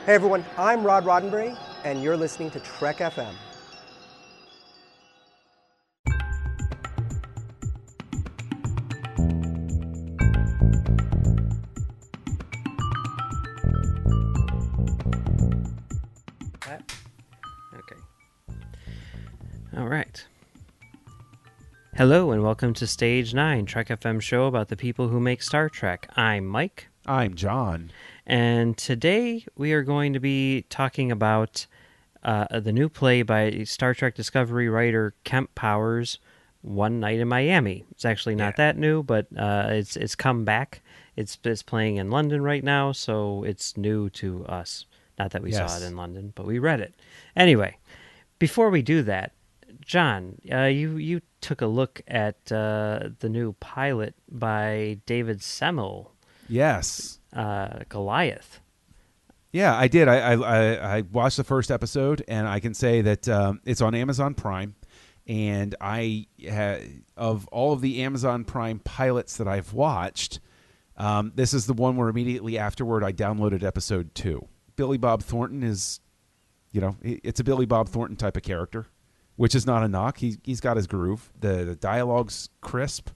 Hey everyone, I'm Rod Roddenberry, and you're listening to Trek FM. Okay. All right. Hello and welcome to Stage 9, Trek FM show about the people who make Star Trek. I'm Mike. I'm John. And today we are going to be talking about the new play by Star Trek Discovery writer Kemp Powers, One Night in Miami. It's actually not that new, but it's come back. It's playing in London right now, so it's new to us. Not that we saw it in London, but we read it. Anyway, before we do that, John, you took a look at the new pilot by David Semel. Yes. Goliath. Yeah, I did. I watched the first episode, and I can say that it's on Amazon Prime. And of all of the Amazon Prime pilots that I've watched, this is the one where immediately afterward I downloaded episode 2. Billy Bob Thornton is, it's a Billy Bob Thornton type of character, which is not a knock. He's got his groove. The dialogue's crisp.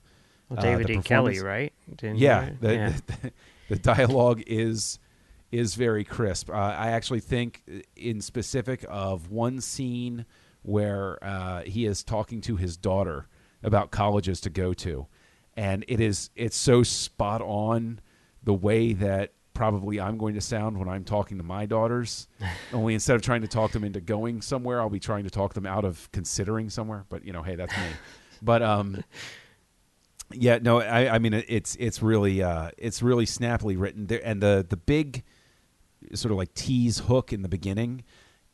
Well, David E. Kelly, right? The dialogue is very crisp. I actually think in specific of one scene where he is talking to his daughter about colleges to go to, and it's so spot on the way that probably I'm going to sound when I'm talking to my daughters. Only instead of trying to talk them into going somewhere, I'll be trying to talk them out of considering somewhere. But hey, that's me. But yeah, no, I mean it's really snappily written there, and the big sort of like tease hook in the beginning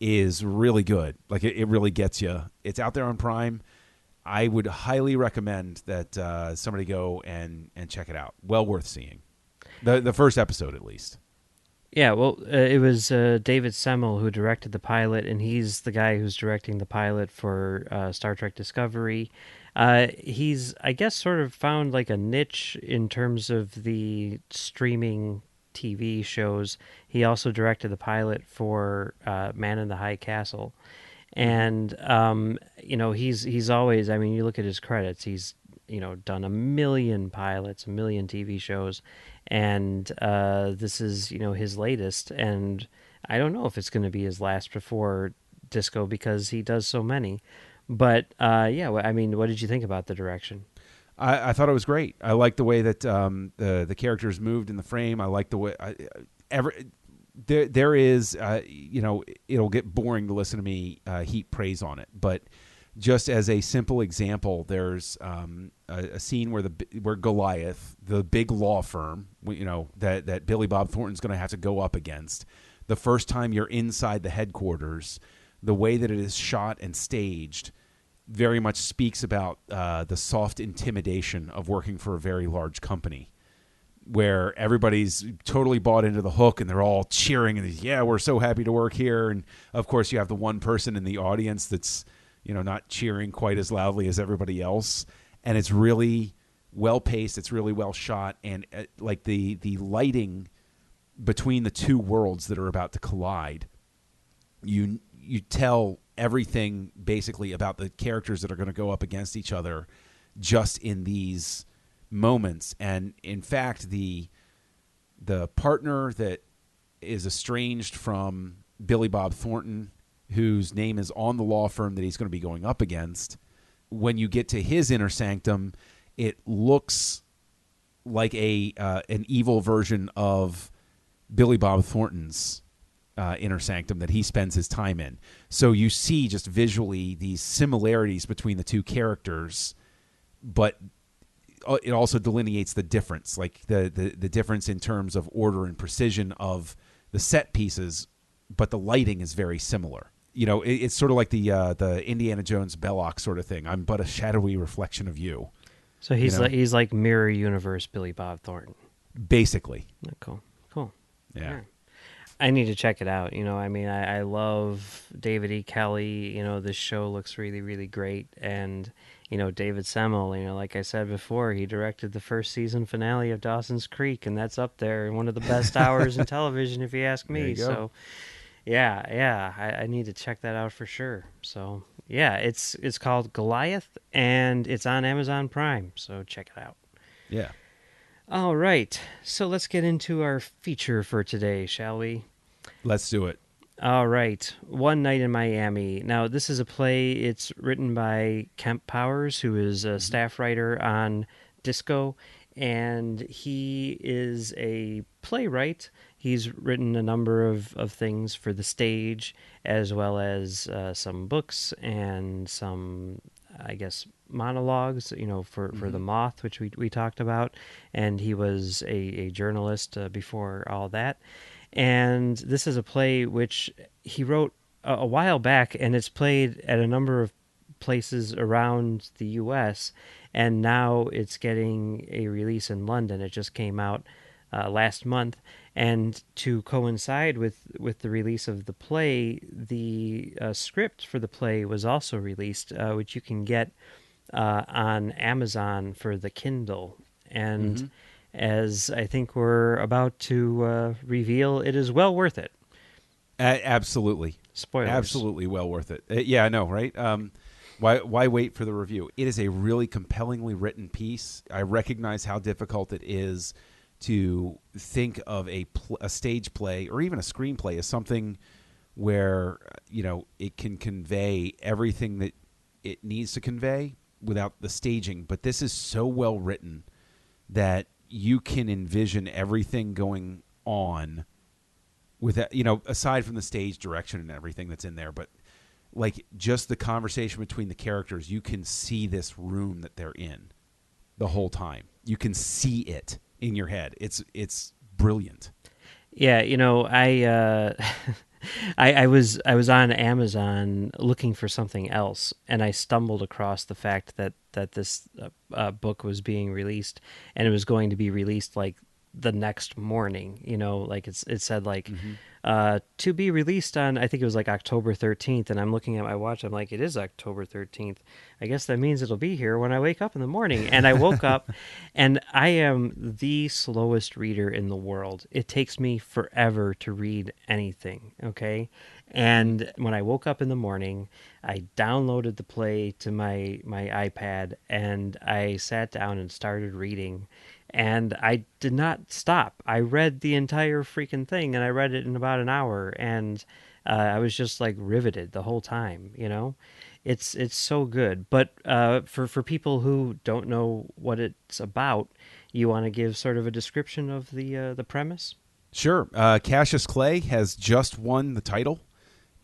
is really good. Like it really gets you. It's out there on Prime. I would highly recommend that somebody go and check it out. Well worth seeing. The first episode at least. Yeah, well, it was David Semel who directed the pilot, and he's the guy who's directing the pilot for Star Trek Discovery. He's, I guess, sort of found like a niche in terms of the streaming TV shows. He also directed the pilot for Man in the High Castle. And, he's always, I mean, you look at his credits, he's, done a million pilots, a million TV shows, and this is, his latest. And I don't know if it's going to be his last before Disco because he does so many. But, I mean, what did you think about the direction? I thought it was great. I like the way that the characters moved in the frame. I like the way there is, it'll get boring to listen to me heap praise on it. But just as a simple example, there's a scene where Goliath, the big law firm, that Billy Bob Thornton's going to have to go up against, the first time you're inside the headquarters, the way that it is shot and staged very much speaks about the soft intimidation of working for a very large company, where everybody's totally bought into the hook and they're all cheering and yeah, we're so happy to work here. And of course you have the one person in the audience that's, not cheering quite as loudly as everybody else. And it's really well paced. It's really well shot. And like the lighting between the two worlds that are about to collide, you tell everything basically about the characters that are going to go up against each other just in these moments. And in fact, the partner that is estranged from Billy Bob Thornton, whose name is on the law firm that he's going to be going up against, when you get to his inner sanctum, it looks like an evil version of Billy Bob Thornton's inner sanctum that he spends his time in. So you see just visually these similarities between the two characters, but it also delineates the difference, like the difference in terms of order and precision of the set pieces, but the lighting is very similar. It's sort of like the Indiana Jones Belloc sort of thing. I'm but a shadowy reflection of you. So he's like Mirror Universe Billy Bob Thornton. Basically. Cool. Yeah. I need to check it out. I love David E. Kelly. This show looks really, really great. And David Semel, like I said before, he directed the first season finale of Dawson's Creek, and that's up there and one of the best hours in television, if you ask There me. you go. So, yeah, I need to check that out for sure. So, yeah, it's called Goliath, and it's on Amazon Prime, so check it out. Yeah. All right, so let's get into our feature for today, shall we? Let's do it. All right, One Night in Miami. Now, this is a play. It's written by Kemp Powers, who is a staff writer on Disco, and he is a playwright. He's written a number of things for the stage, as well as some books and some, I guess, monologues, for The Moth, which we talked about. And he was a journalist before all that. And this is a play which he wrote a while back, and it's played at a number of places around the U.S., and now it's getting a release in London. It just came out last month, and to coincide with the release of the play, the script for the play was also released, which you can get on Amazon for the Kindle. And as I think we're about to reveal, it is well worth it. Absolutely. Spoilers. Absolutely well worth it. Yeah, I know, right? Why wait for the review? It is a really compellingly written piece. I recognize how difficult it is to think of a stage play or even a screenplay as something where it can convey everything that it needs to convey without the staging. But this is so well written that you can envision everything going on with that, aside from the stage direction and everything that's in there, but like just the conversation between the characters, you can see this room that they're in the whole time. You can see it in your head. It's brilliant. Yeah, I was on Amazon looking for something else, and I stumbled across the fact that this book was being released, and it was going to be released like the next morning. Like it said like to be released on, I think it was like October 13th, and I'm looking at my watch. I'm like, it is October 13th. I guess that means it'll be here when I wake up in the morning. And I woke up, and I am the slowest reader in the world. It takes me forever to read anything, okay? And when I woke up in the morning, I downloaded the play to my iPad, and I sat down and started reading. And I did not stop. I read the entire freaking thing, and I read it in about an hour, and I was just like riveted the whole time. It's so good. But for people who don't know what it's about, you want to give sort of a description of the premise? Sure. Cassius Clay has just won the title,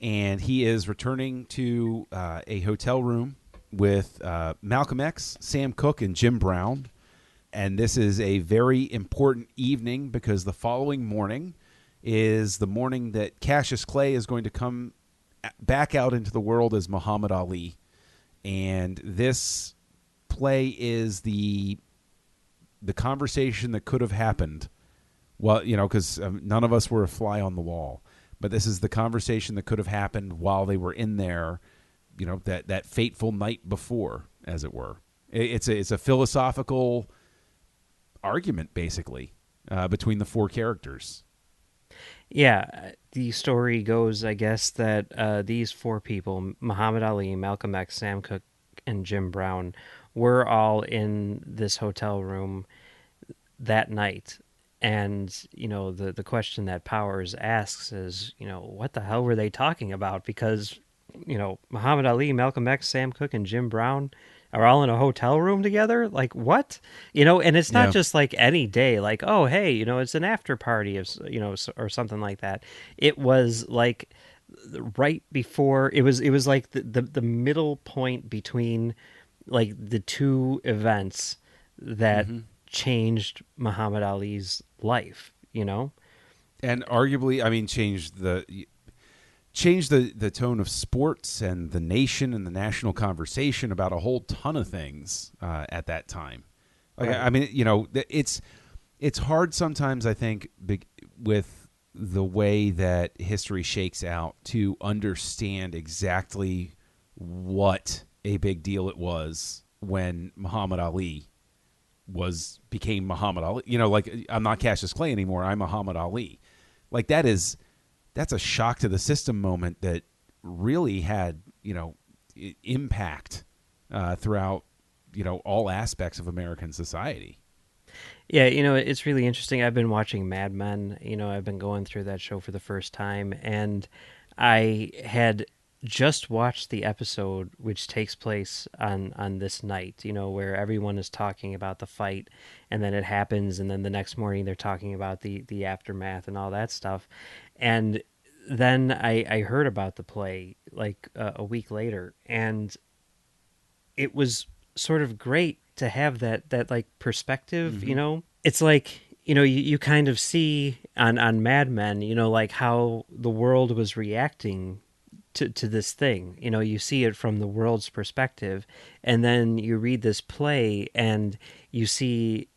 and he is returning to a hotel room with Malcolm X, Sam Cooke, and Jim Brown. And this is a very important evening because the following morning is the morning that Cassius Clay is going to come back out into the world as Muhammad Ali. And this play is the conversation that could have happened. Well, because none of us were a fly on the wall. But this is the conversation that could have happened while they were in there, that fateful night before, as it were. It's a philosophical argument, basically, between the four characters. Yeah, the story goes, I guess, that these four people, Muhammad Ali, Malcolm X, Sam Cooke, and Jim Brown, were all in this hotel room that night. And, the question that Powers asks is, what the hell were they talking about? Because, Muhammad Ali, Malcolm X, Sam Cooke, and Jim Brown are all in a hotel room together? Like, what? And it's not just like any day, like, oh, hey, it's an after party, or something like that. It was like right before, it was like the middle point between like the two events that changed Muhammad Ali's life, And arguably, changed the tone of sports and the nation and the national conversation about a whole ton of things at that time. Right. It's hard sometimes, I think, with the way that history shakes out to understand exactly what a big deal it was when Muhammad Ali became Muhammad Ali. Like, I'm not Cassius Clay anymore. I'm Muhammad Ali. Like, that's a shock to the system moment that really had, impact throughout, all aspects of American society. Yeah, it's really interesting. I've been watching Mad Men. I've been going through that show for the first time, and I had just watched the episode which takes place on this night, where everyone is talking about the fight, and then it happens, and then the next morning they're talking about the aftermath and all that stuff. And then I heard about the play like a week later, and it was sort of great to have that like perspective. It's like, you kind of see on Mad Men, like how the world was reacting to this thing. You see it from the world's perspective, and then you read this play and you see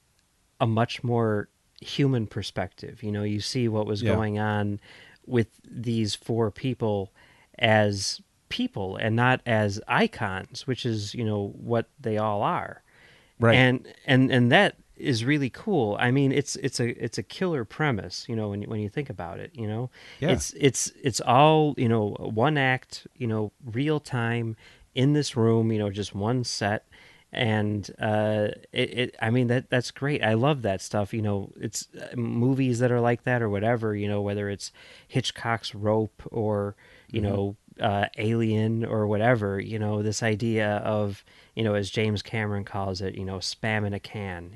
a much more human perspective. You see what was going on with these four people as people and not as icons, which is, what they all are. Right. And that is really cool. I mean, it's a killer premise, when you think about it, Yeah. It's all, one act, real time in this room, just one set. And I mean, that's great. I love that stuff. It's movies that are like that or whatever, whether it's Hitchcock's Rope or, Alien or whatever, this idea of, as James Cameron calls it, spam in a can,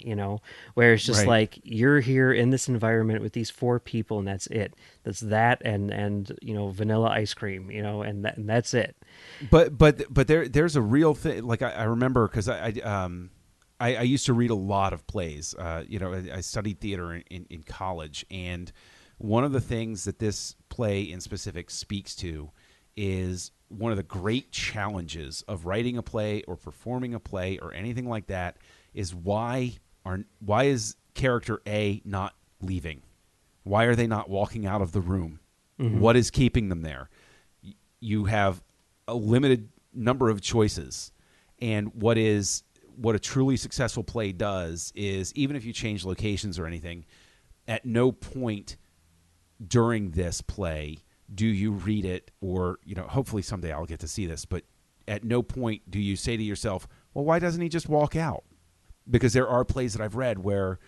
where it's just like, you're here in this environment with these four people and that's it. That's that and vanilla ice cream, and that's it. But there's a real thing. Like, I remember, because I used to read a lot of plays. I studied theater in college, and one of the things that this play in specific speaks to is one of the great challenges of writing a play or performing a play or anything like that is why is character A not leaving? Why are they not walking out of the room? Mm-hmm. What is keeping them there? You have a limited number of choices, and what a truly successful play does is, even if you change locations or anything, at no point during this play do you read it, or hopefully someday I'll get to see this, but at no point do you say to yourself, well, why doesn't he just walk out? Because there are plays that I've read where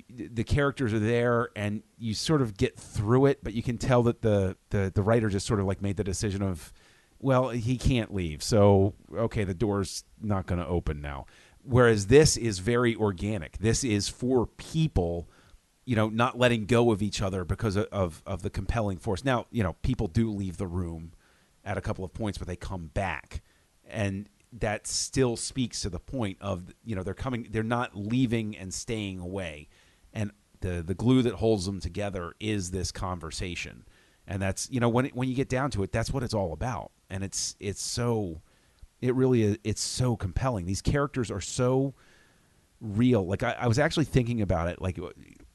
the characters are there and you sort of get through it, but you can tell that the writer just sort of like made the decision of, well, he can't leave, so okay, the door's not going to open now. Whereas this is very organic. This is for people, not letting go of each other because of the compelling force. Now, people do leave the room at a couple of points, but they come back, and that still speaks to the point of, they're not leaving and staying away, and the glue that holds them together is this conversation. And that's, when you get down to it, that's what it's all about. And it's so compelling. These characters are so real. Like, I was actually thinking about it, like,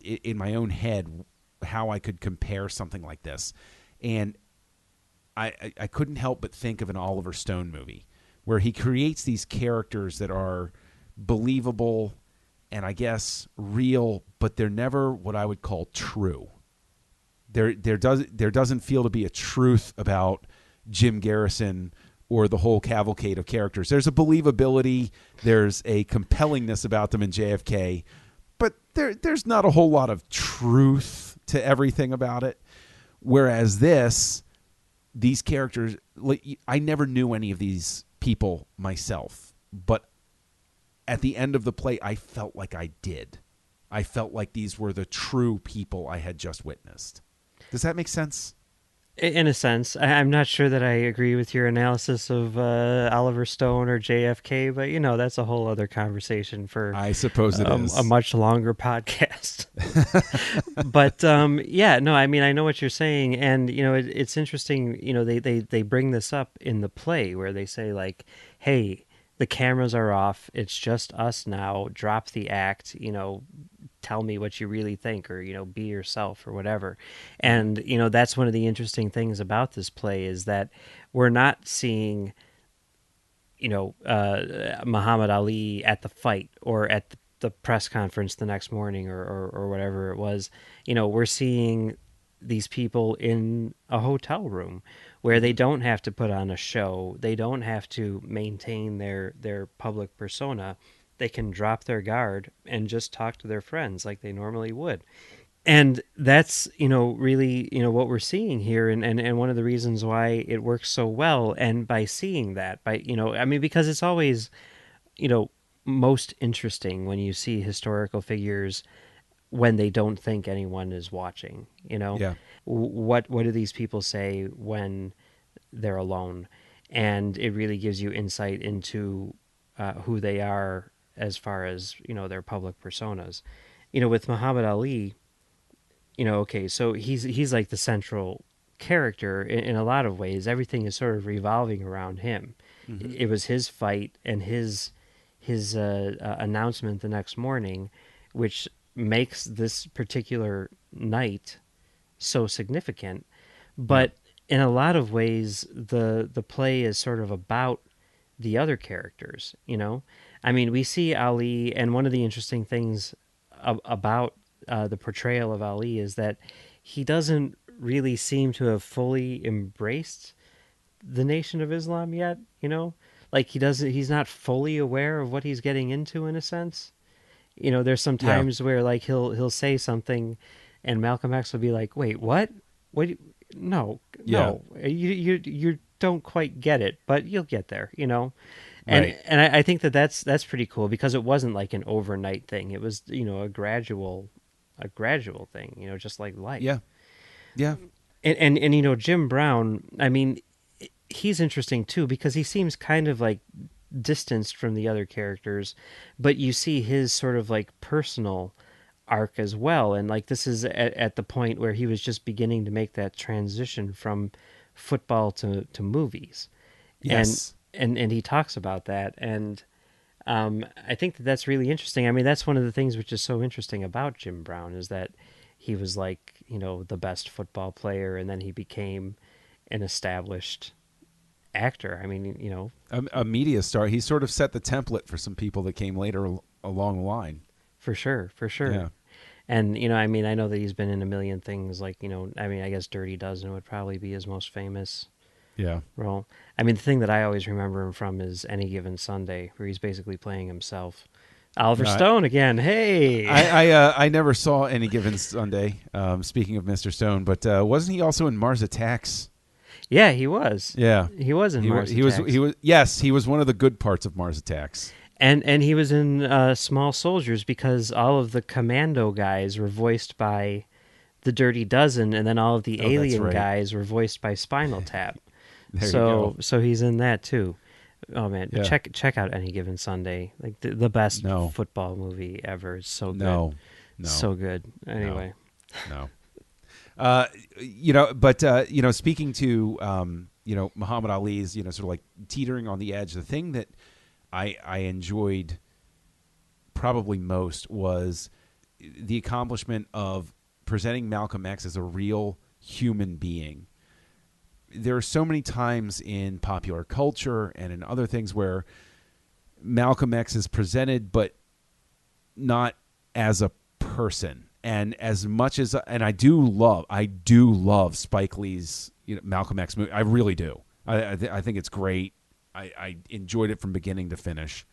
in my own head, how I could compare something like this. And I couldn't help but think of an Oliver Stone movie where he creates these characters that are believable and, I guess, real, but they're never what I would call true. There doesn't feel to be a truth about Jim Garrison or the whole cavalcade of characters. There's a believability, there's a compellingness about them in JFK, but there's not a whole lot of truth to everything about it. Whereas these characters, I never knew any of these people myself, but at the end of the play, I felt like I did. I felt like these were the true people I had just witnessed. Does that make sense? In a sense. I'm not sure that I agree with your analysis of Oliver Stone or JFK, but that's a whole other conversation for, I suppose it is a much longer podcast. But yeah, no, I mean, I know what you're saying, and it's interesting. They bring this up in the play where they say, like, hey, the cameras are off, it's just us now, drop the act, tell me what you really think, or be yourself or whatever. And that's one of the interesting things about this play, is that we're not seeing Muhammad Ali at the fight or at the press conference the next morning or whatever it was. We're seeing these people in a hotel room where they don't have to put on a show. They don't have to maintain their public persona. They can drop their guard and just talk to their friends like they normally would. And that's, really, what we're seeing here. And one of the reasons why it works so well. And by seeing that, because it's always, most interesting when you see historical figures when they don't think anyone is watching, Yeah. What do these people say when they're alone? And it really gives you insight into who they are as far as, their public personas. With Muhammad Ali, okay, so he's like the central character in a lot of ways. Everything is sort of revolving around him. Mm-hmm. It was his fight and his announcement the next morning, which makes this particular night so significant. But in a lot of ways, the play is sort of about the other characters. We see Ali, and one of the interesting things about the portrayal of Ali is that he doesn't really seem to have fully embraced the Nation of Islam yet. Like he's not fully aware of what he's getting into in a sense. There's some times where like he'll say something, and Malcolm X will be like, "Wait, what? What? No, you don't quite get it, but you'll get there." And Right. and I think that's pretty cool because it wasn't like an overnight thing. It was a gradual thing. Just like life. Yeah. Yeah. And Jim Brown. He's interesting too because he seems kind of like distanced from the other characters, but you see his sort of like personal arc as well. And like this is at the point where he was just beginning to make that transition from football to movies. Yes. And he talks about that. And I think that's really interesting. That's one of the things which is so interesting about Jim Brown is that he was like, the best football player, and then he became an established actor. A media star. He sort of set the template for some people that came later along the line. For sure. Yeah. And, I know that he's been in a million things like, I guess Dirty Dozen would probably be his most famous Yeah. role. The thing that I always remember him from is Any Given Sunday, where he's basically playing himself. Oliver Stone again. Hey, I never saw Any Given Sunday. Speaking of Mr. Stone, but wasn't he also in Mars Attacks? Yeah, he was. Yeah, he was in Mars Attacks. He was. Yes, he was one of the good parts of Mars Attacks. And he was in Small Soldiers because all of the commando guys were voiced by the Dirty Dozen, and then all of the alien guys were voiced by Spinal Tap. So he's in that too. Oh man, check out Any Given Sunday. Like the best football movie ever. It's so good. No, so good. Anyway, no. Speaking to Muhammad Ali's sort of like teetering on the edge. The thing that I enjoyed probably most was the accomplishment of presenting Malcolm X as a real human being. There are so many times in popular culture and in other things where Malcolm X is presented, but not as a person. And as much as, and I do love Spike Lee's Malcolm X movie. I really do. I think it's great. I enjoyed it from beginning to finish.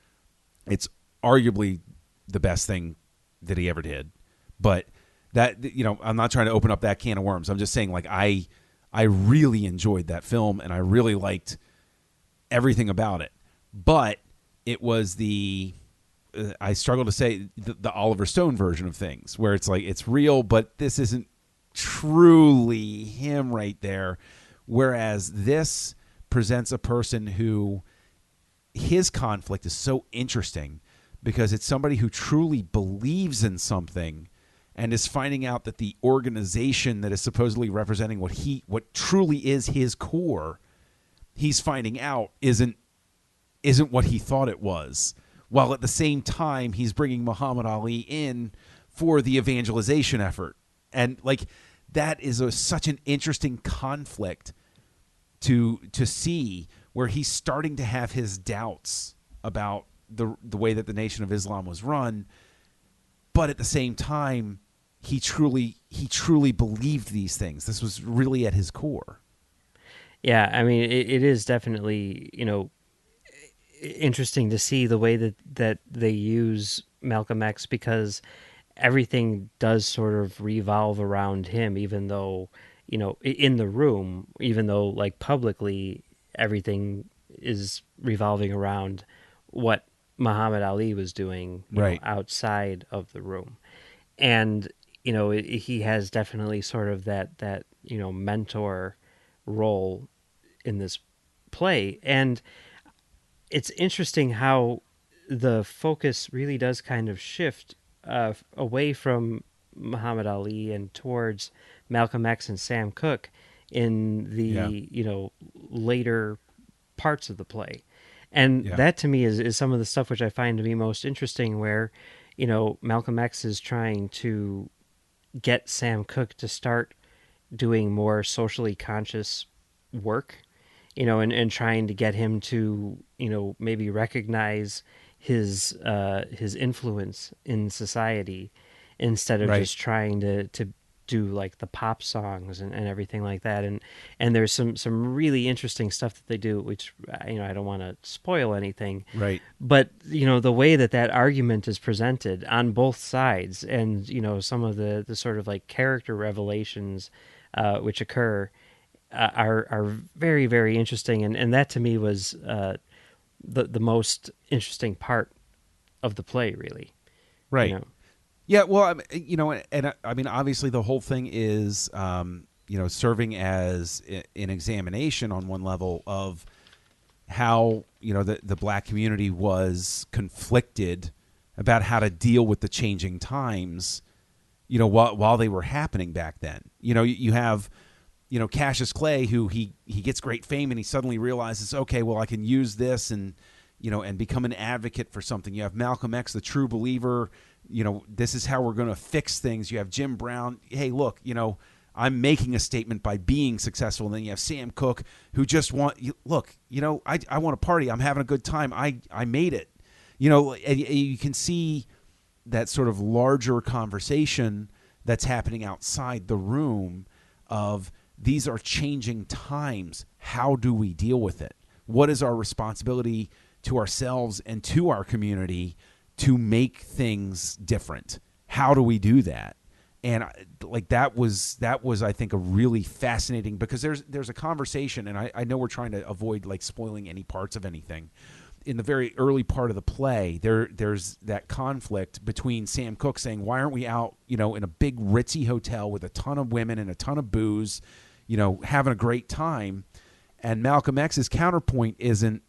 It's arguably the best thing that he ever did. But that, I'm not trying to open up that can of worms. I'm just saying, like, I really enjoyed that film, and I really liked everything about it. But it was I struggle to say the Oliver Stone version of things, where it's like it's real, but this isn't truly him right there. Whereas this presents a person who his conflict is so interesting because it's somebody who truly believes in something and is finding out that the organization that is supposedly representing what truly is his core, he's finding out isn't what he thought it was. While at the same time, he's bringing Muhammad Ali in for the evangelization effort. And like that is such an interesting conflict to see where he's starting to have his doubts about the way that the Nation of Islam was run, but at the same time, he truly believed these things. This was really at his core. Yeah, I mean, it is definitely, interesting to see the way that they use Malcolm X, because everything does sort of revolve around him, even though, in the room, even though like publicly everything is revolving around what Muhammad Ali was doing, Right. outside of the room. And, he has definitely sort of that mentor role in this play. And it's interesting how the focus really does kind of shift away from Muhammad Ali and towards Malcolm X and Sam Cooke in the later parts of the play. And that to me is some of the stuff which I find to be most interesting, where Malcolm X is trying to get Sam Cooke to start doing more socially conscious work, and trying to get him to, maybe recognize his influence in society, instead of just trying to do like the pop songs and everything like that. And there's some really interesting stuff that they do, which, I don't want to spoil anything. Right. But, the way that argument is presented on both sides, and, some of the sort of like character revelations which occur are very, very interesting. And that to me was the most interesting part of the play, really. Right. Yeah, well, and I mean, obviously, the whole thing is, serving as an examination on one level of how the black community was conflicted about how to deal with the changing times, while they were happening back then. You have, Cassius Clay, who he gets great fame, and he suddenly realizes, okay, well, I can use this and become an advocate for something. You have Malcolm X, the true believer. This is how we're going to fix things. You have Jim Brown. Hey, look, I'm making a statement by being successful. And then you have Sam Cooke, who just I want to party. I'm having a good time. I made it. And you can see that sort of larger conversation that's happening outside the room of these are changing times. How do we deal with it? What is our responsibility to ourselves and to our community to make things different? How do we do that? And like that was I think a really fascinating, because there's a conversation, and I know we're trying to avoid like spoiling any parts of anything. In the very early part of the play, there's that conflict between Sam Cooke saying, why aren't we out, in a big ritzy hotel with a ton of women and a ton of booze, having a great time? And Malcolm X's counterpoint isn't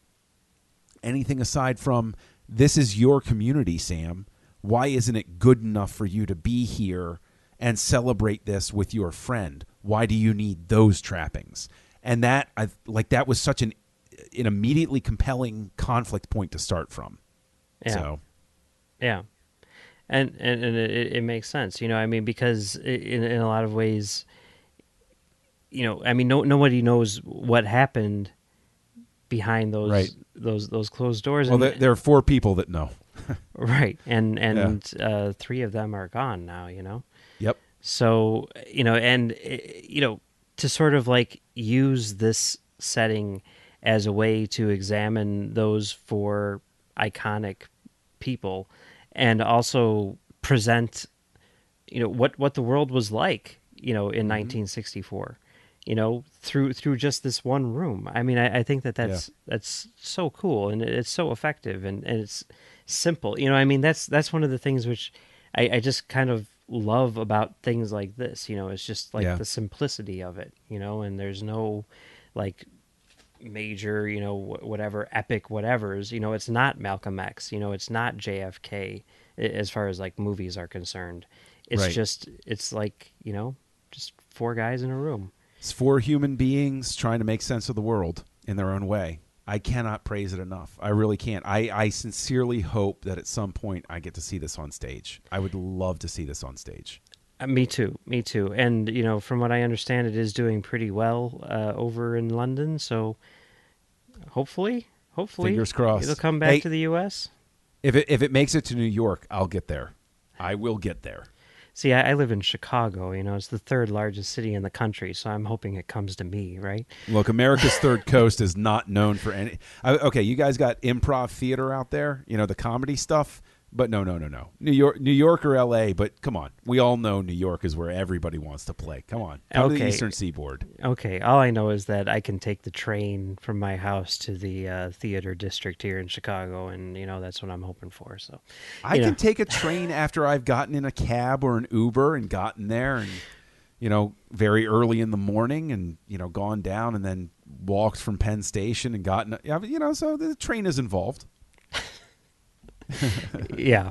anything aside from, this is your community, Sam. Why isn't it good enough for you to be here and celebrate this with your friend? Why do you need those trappings? And that was such an immediately compelling conflict point to start from. Yeah. So. Yeah. And it makes sense, because in a lot of ways, nobody knows what happened behind those closed doors. Well, there are 4 people that know. Right. And 3 of them are gone now, Yep. So, to sort of like use this setting as a way to examine those 4 iconic people, and also present, what the world was like, in 1964, through just this one room. I mean, I think that's so cool, and it's so effective, and it's simple. That's one of the things which I just kind of love about things like this. It's just like the simplicity of it, and there's no like major, whatever epic whatevers. It's not Malcolm X, it's not JFK as far as like movies are concerned. It's just, it's like, just 4 guys in a room. It's 4 human beings trying to make sense of the world in their own way. I cannot praise it enough. I really can't. I sincerely hope that at some point I get to see this on stage. I would love to see this on stage. Me too. And, from what I understand, it is doing pretty well over in London. So Hopefully. Fingers crossed. It'll come back to the U.S. If it makes it to New York, I'll get there. I will get there. See, I live in Chicago. It's the third largest city in the country, so I'm hoping it comes to me, right? Look, America's Third Coast is not known for any. Okay, you guys got improv theater out there, the comedy stuff. But no. New York or L.A., but come on. We all know New York is where everybody wants to play. Come on. Come to the Eastern Seaboard. Okay. All I know is that I can take the train from my house to the theater district here in Chicago, and, that's what I'm hoping for. So I can take a train after I've gotten in a cab or an Uber and gotten there and, very early in the morning and, gone down and then walked from Penn Station and gotten, so the train is involved. yeah,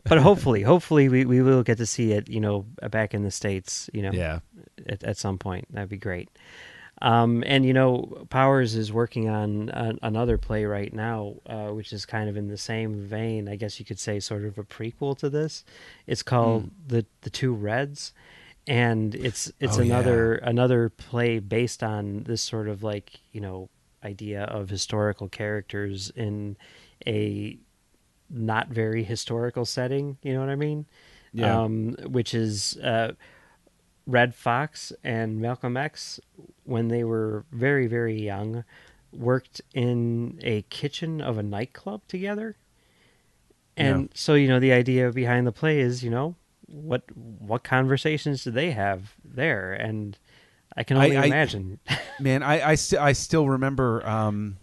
but hopefully we will get to see it, back in the States, at some point. That'd be great. And Powers is working on another play right now, which is kind of in the same vein, I guess you could say, sort of a prequel to this. It's called the Two Reds, and it's another play based on this sort of idea of historical characters in a not very historical setting, you know what I mean? Yeah. Which is Red Fox and Malcolm X, when they were very, very young, worked in a kitchen of a nightclub together. And so, the idea behind the play is, what conversations did they have there? And I can only imagine. Man, I still remember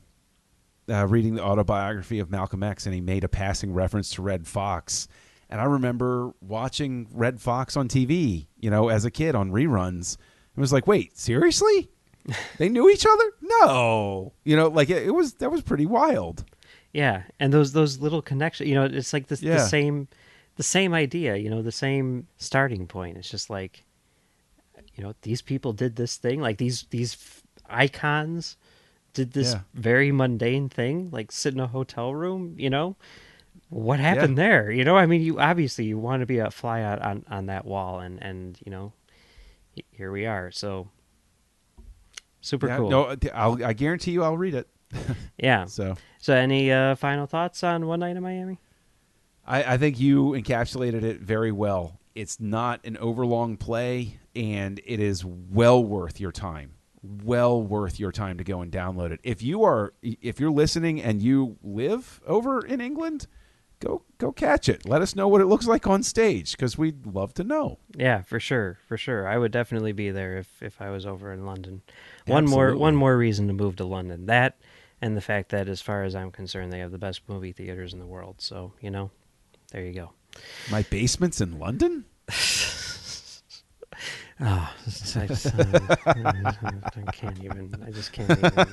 reading the autobiography of Malcolm X, and he made a passing reference to Red Fox. And I remember watching Red Fox on TV, as a kid on reruns. It was like, wait, seriously? They knew each other? No. That was pretty wild. Yeah. And those little connections, it's like the same idea, the same starting point. It's just like, these people did this thing, like these icons did this very mundane thing, like sit in a hotel room, what happened there? I mean, you want to be a fly on that wall, and here we are. So super cool. No, I guarantee you I'll read it. Yeah. So any final thoughts on One Night in Miami? I think you encapsulated it very well. It's not an overlong play, and it is well worth your time. Well worth your time to go and download it. If you're listening and you live over in England, go catch it. Let us know what it looks like on stage, because we'd love to know. Yeah, for sure. I would definitely be there if I was over in London. Absolutely. One more reason to move to London. That, and the fact that, as far as I'm concerned, they have the best movie theaters in the world. So, there you go. My basement's in London? Oh, I can't even. I just can't even.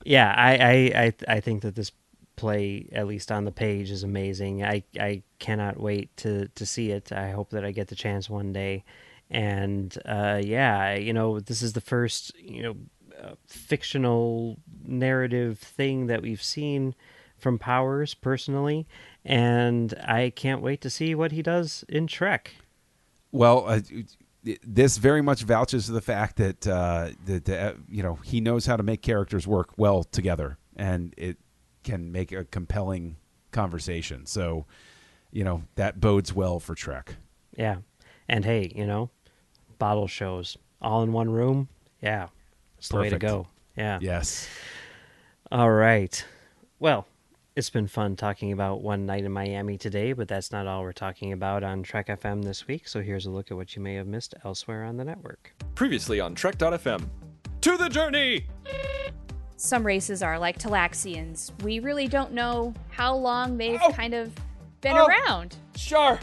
Yeah, I think that this play, at least on the page, is amazing. I cannot wait to see it. I hope that I get the chance one day. And this is the first fictional narrative thing that we've seen from Powers personally, and I can't wait to see what he does in Trek. Well, this very much vouches to the fact that he knows how to make characters work well together, and it can make a compelling conversation. So, that bodes well for Trek. Yeah, and hey, bottle shows all in one room. Yeah, that's the way to go. Yeah. Yes. All right. Well, it's been fun talking about One Night in Miami today, but that's not all we're talking about on Trek FM this week, so here's a look at what you may have missed elsewhere on the network. Previously on Trek.fm. To the journey! Some races are like Talaxians. We really don't know how long they've kind of been around. Char,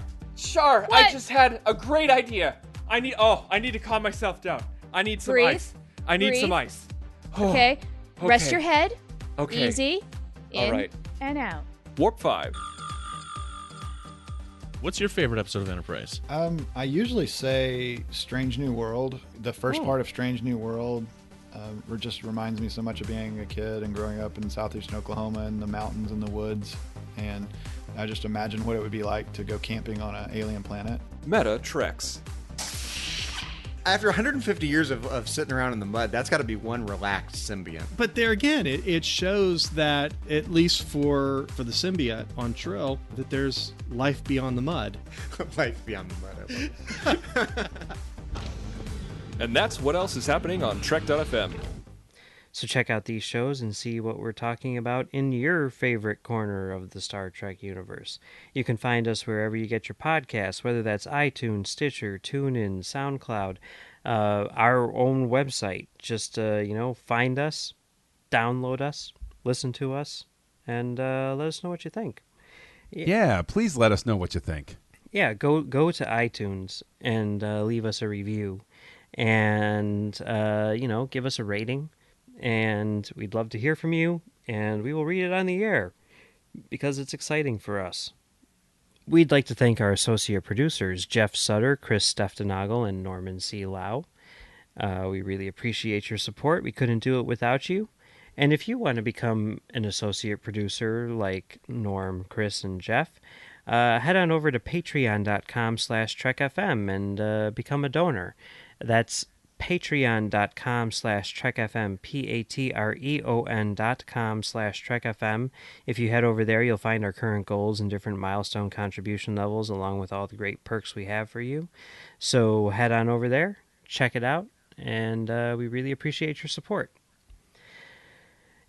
What? I just had a great idea. I need to calm myself down. I need some ice. I need some ice. Okay. Rest your head. Okay. Easy. In All right. and out. Warp 5. What's your favorite episode of Enterprise? I usually say Strange New World. The first part of Strange New World just reminds me so much of being a kid and growing up in southeastern Oklahoma in the mountains and the woods. And I just imagine what it would be like to go camping on an alien planet. Meta Treks. after 150 years of sitting around in the mud, that's got to be one relaxed symbiont. But there again, it shows that, at least for the symbiote on Trill, that there's life beyond the mud. Life beyond the mud. And that's what else is happening on Trek.fm. So check out these shows and see what we're talking about in your favorite corner of the Star Trek universe. You can find us wherever you get your podcasts, whether that's iTunes, Stitcher, TuneIn, SoundCloud, our own website. Just, find us, download us, listen to us, and let us know what you think. Yeah, please let us know what you think. Yeah, go to iTunes and leave us a review. And, give us a rating. And we'd love to hear from you, and we will read it on the air because it's exciting for us. We'd like to thank our associate producers, Jeff Sutter, Chris Stenftenagel, and Norman C. Lau. We really appreciate your support. We couldn't do it without you. And if you want to become an associate producer like Norm, Chris, and Jeff, head on over to patreon.com/TrekFM and become a donor. That's patreon.com/TrekFM, patreon.com/TrekFM. If you head over there, you'll find our current goals and different milestone contribution levels, along with all the great perks we have for you. So head on over there, check it out, and we really appreciate your support.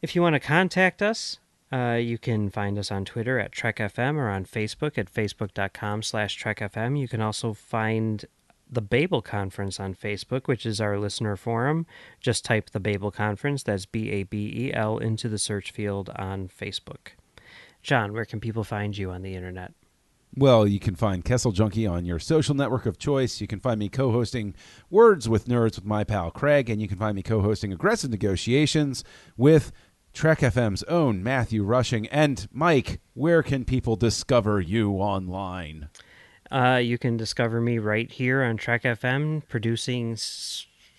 If you want to contact us, you can find us on Twitter at TrekFM or on Facebook at facebook.com/TrekFM. You can also find the Babel Conference on Facebook, which is our listener forum. Just type the Babel Conference, that's BABEL, into the search field on Facebook. John, where can people find you on the internet? Well, you can find Kessel Junkie on your social network of choice. You can find me co-hosting Words with Nerds with my pal Craig, and you can find me co-hosting Aggressive Negotiations with Trek FM's own Matthew Rushing. And Mike, where can people discover you online? You can discover me right here on Trek FM, producing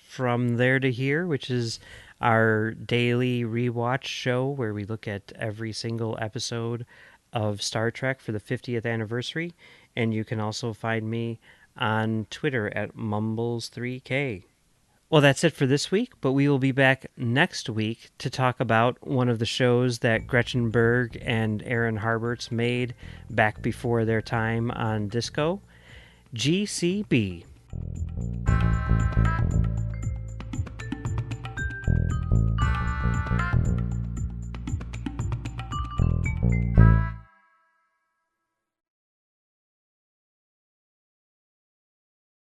From There to Here, which is our daily rewatch show where we look at every single episode of Star Trek for the 50th anniversary. And you can also find me on Twitter at Mumbles3K. Well, that's it for this week, but we will be back next week to talk about one of the shows that Gretchen Berg and Aaron Harberts made back before their time on Disco, GCB.